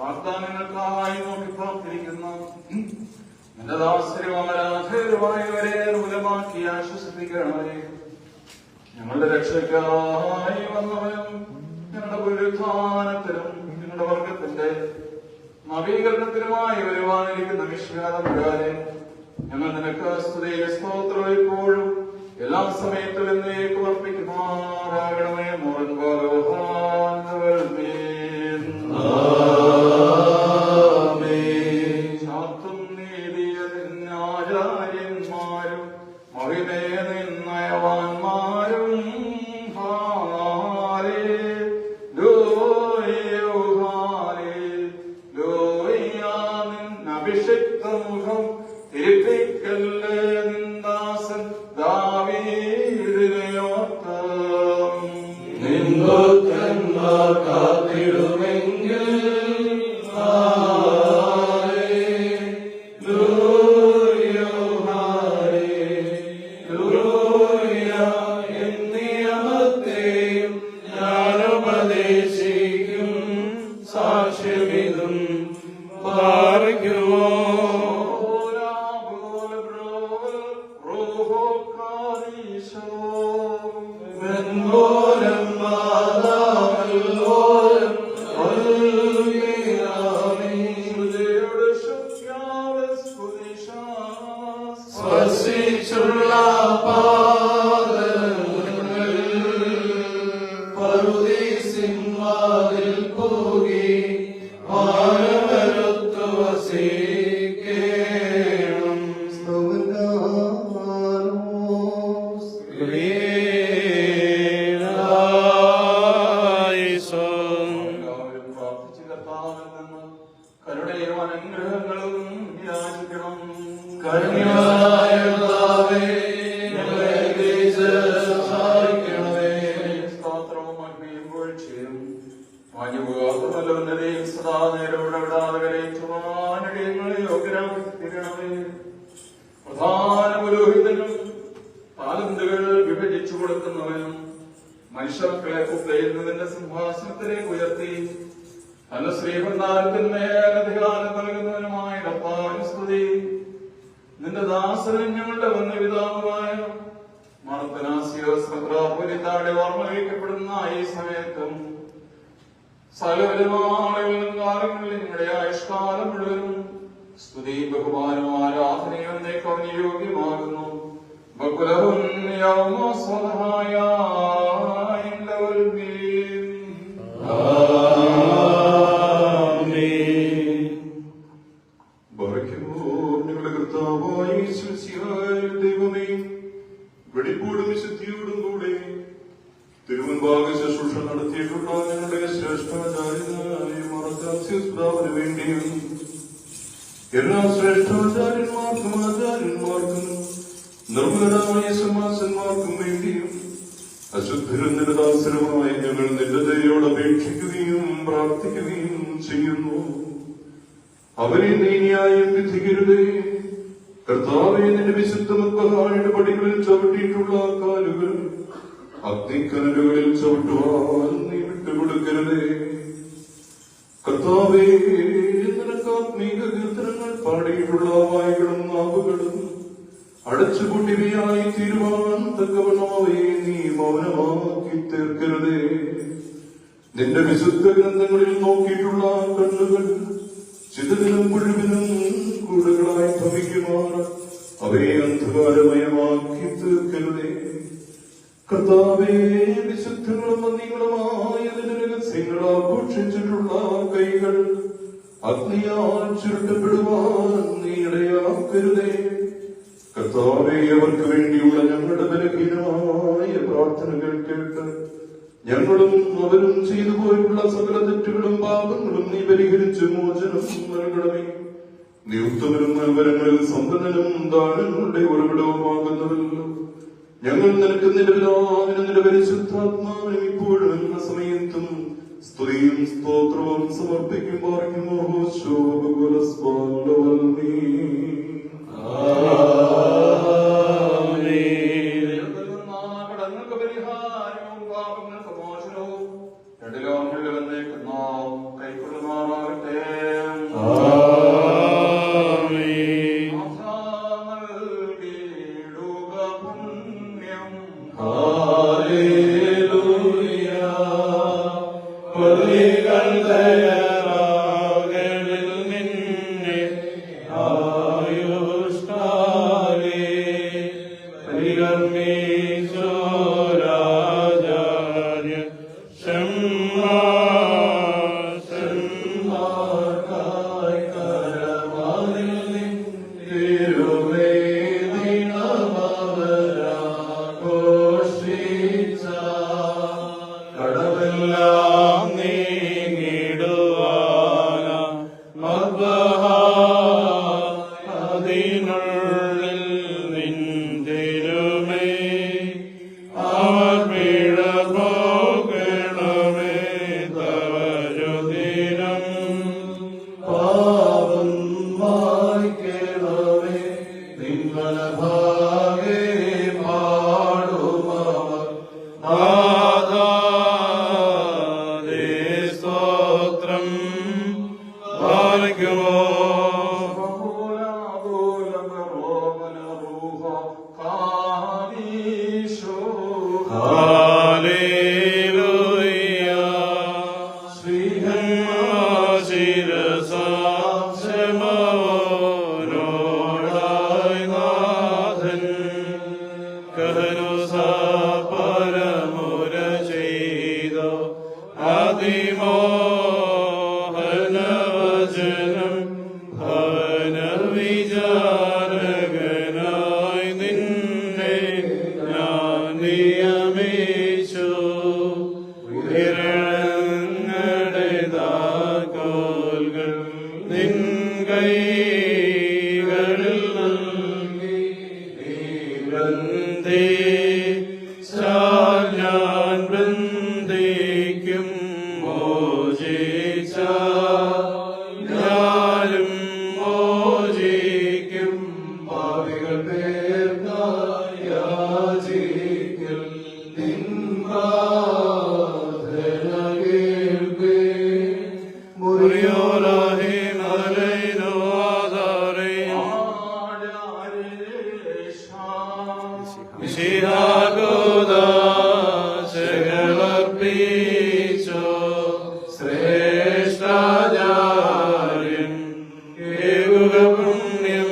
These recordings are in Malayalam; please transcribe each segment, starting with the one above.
വാഗ്ദാനങ്ങൾക്കായി നോക്കി പ്രാർത്ഥിക്കുന്ന നിന്റെ ദാസരുവായവരെ മൂലമാക്കി ആശ്വസിപ്പിക്കണമേ. ഞങ്ങളുടെ രക്ഷയ്ക്കായി വന്നവനും ഞങ്ങളുടെ പുനരുത്ഥാനത്തിനും ഞങ്ങളുടെ വർഗത്തിന്റെ നവീകരണത്തിനുമായി വരുവാനിരിക്കുന്ന വിശ്വാസപ്രകാരെ ഞങ്ങൾ നിനക്ക് സ്തുതി സ്തോത്രം ഇപ്പോഴും എല്ലാ സമയത്തും എന്നേക്കും അർപ്പിക്കുമാറാകണമേ. ശാസ്ത്രം നേടിയ നിന്നാചാര്യന്മാരും മഹിമേ നിന്നയവാന്മാരും അഭിഷിക്ത മുഖം തിരിപ്പിക്കല്ലേ നിന്ദാസൻ ദാവീദിനെയോർത്തും നിൻഭക്തന്മാർ കാത്തിടുമെങ്കിൽ നിയമത്തെയും ഞാനുപദേശിക്കും സാക്ഷ്യമിതും പാർക്കുമോ. സ്പർശിച്ചുള്ള പാദങ്ങൾ പറുദീസിൻവാതിൽ പോകി വാനവരുത്തു വസിക്കേണം. കരുണയും അനുഗ്രഹങ്ങളും യാചിക്കണം. കരുണയായ കർത്താവേ, ഞങ്ങളെ സഹായിക്കണമേ. സ്തോത്രവും മഹിമയും വീഴ്ചയും വാഞ്ഞുപോകാത്തവല്ലവന്റെയും സദാ നേരം ഇടപെടാതെ കരയിച്ചുവാനടിയങ്ങളെ യോഗ്യരാകണമേ. പ്രധാന പുരോഹിതനും താലന്തുകൾ വിഭജിച്ചു കൊടുക്കുന്നവനും മനുഷ്യർക്കളെ കുപ്പയുന്നതിന്റെ സിംഹാസനത്തിലേക്ക് ഉയർത്തി തന്റെ ശ്രീഭണ്ഡാരത്തിന്മേൽ അധികാരം നൽകുന്നവനുമായ കർത്താവിന് സ്തുതി. നിന്റെ ദാസനും ഞങ്ങളുടെ വന്യപിതാവുമായ മർത്തനാസിയോസ്താടെ ഓർമ്മ ഈ സമയത്തും സകലപെരുമാളുകളിലും കാലങ്ങളിൽ നിങ്ങളുടെ ആയുഷ്കാലം മുഴുവനും സ്തുതി ബഹുമാനവും ആരാധനയും എന്നേക്കും യോഗ്യമാകുന്നു. ദൈവമേ, വെടിപ്പോടും വിശുദ്ധിയോടും കൂടെ തിരുമുൻപാകെ ശുശ്രൂഷ നടത്തിയിട്ടുള്ള ഞങ്ങളുടെ ശ്രേഷ്ഠാചാര്യനായ മാർത്താസ്യസ്താവിന് വേണ്ടിയും എല്ലാ ശ്രേഷ്ഠാചാര്യന്മാർക്കും ആചാര്യന്മാർക്കും നിർമ്മലരായ സമാസന്മാർക്കും വേണ്ടിയും അശുദ്ധരും നിരദാസരുമായ ഞങ്ങൾ നിന്റെ ദയോട് അപേക്ഷിക്കുകയും പ്രാർത്ഥിക്കുകയും ചെയ്യുന്നു. അവരെ നീ ന്യായം വിധിക്കരുതേ. കർത്താവേ, നിന്റെ വിശുദ്ധ മുഖഹായുടെ പടികളിൽ ചവിട്ടിയിട്ടുള്ള കാലുകൾ അഗ്നിക്കനലുകളിൽ ചവിട്ടുവാൻ നീ വിട്ടുകൊടുക്കരുതേ. കർത്താവേ, നിനക്ക് ആത്മീക കീർത്തനങ്ങൾ പാടിയിട്ടുള്ള വായുകളും നാവുകളും അടച്ചുപൂട്ടിവയായി തീരുവാൻ തക്കവണ്ണമവയെ നീ മൗനമാക്കി തീർക്കരുതേ. നിന്റെ വിശുദ്ധ ഗ്രന്ഥങ്ങളിൽ നോക്കിയിട്ടുള്ള കണ്ണുകൾ ചിതലിനും മുഴുവനും കൂടുകളായി ഭവിക്കുമാർ അവയെ അന്ധകാരമയമാക്കി തീർക്കരുതേ. കർത്താവേ, വിശുദ്ധങ്ങളും നന്ദികളുമായ നിന്റെ രഹസ്യങ്ങൾ ആഘോഷിച്ചിട്ടുള്ള കൈകൾ അഗ്നിയാൽ ചുരുട്ടപ്പെടുവാൻ നീ ഇടയാക്കരുതേ. കർത്താവേ, അവർക്ക് വേണ്ടിയുള്ള ഞങ്ങളുടെ ബലഹീനമായ പ്രാർത്ഥനകൾ കേട്ട് ഞങ്ങളും അവരും ചെയ്തു പോയിട്ടുള്ള സകല തെറ്റുകളും പാപങ്ങളും നീ പരിഹരിച്ച് മോചനം നൽകണമേ. നീ ഉത്തമനും നൽവരങ്ങളിൽ സമ്പന്നനും ദാനങ്ങളുടെ ഉറവിടവുമാകുന്നവല്ലോ. ഞങ്ങൾ നിനക്ക് നിരല്ലാവിനും നിന്റെ പരിശുദ്ധാത്മാവിനും ഇപ്പോഴും എല്ലാ സമയത്തും സ്തുതിയും സ്തോത്രവും സമർപ്പിക്കും. കൈകളിൽ നൽകി വൃന്ദേ ഞാൻ വൃന്ദിക്കും മോചിച്ച ഞാനും മോചിക്കും പാപികൾ പേർക്കായി യാചിക്കൽ നിൻ പ്രാർത്ഥന കേൾപ്പേ. മുറിയോരാഹി മലൈനോ ആധാരേ ശിഹാഗോദാശകളർപ്പിച്ചോ ശ്രേഷ്ഠാചാര്യൻ ഏകുക പുണ്യം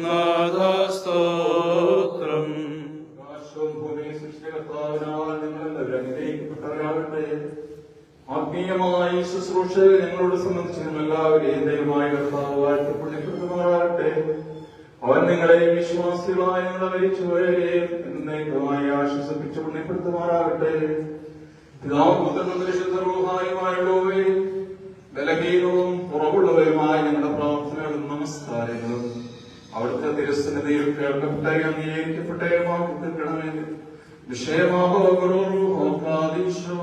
നാദസ്തോത്രം. ആത്മീയമായി ശുശ്രൂഷ ഞങ്ങളോട് സംബന്ധിച്ച് എല്ലാവരെയും ദൈവമായ കർത്താവ് വാഴ്ത്തപ്പെടുമാറാകട്ടെ. അവൻ നിങ്ങളെയും വിശ്വാസികളായ നിങ്ങളെ മരിച്ചുപോയവരെയും എന്നേക്കുമായി ആശ്വസിപ്പിച്ച് പുണ്യപ്പെടുത്തുമാറാകട്ടെ. പിതാവും പുത്രനും പരിശുദ്ധ റൂഹായുമായുള്ളവയെ ബലഹീനവും കുറവുള്ളവരുമായ ഞങ്ങളുടെ പ്രാർത്ഥനകളും നമസ്കാരങ്ങളും അവിടുത്തെ തിരുസന്നിധിയിൽ കേൾക്കപ്പെട്ട അംഗീകരിക്കപ്പെട്ടേമാക്കി തീർക്കണമേ. വിഷയമാകോ പ്രാദേശോ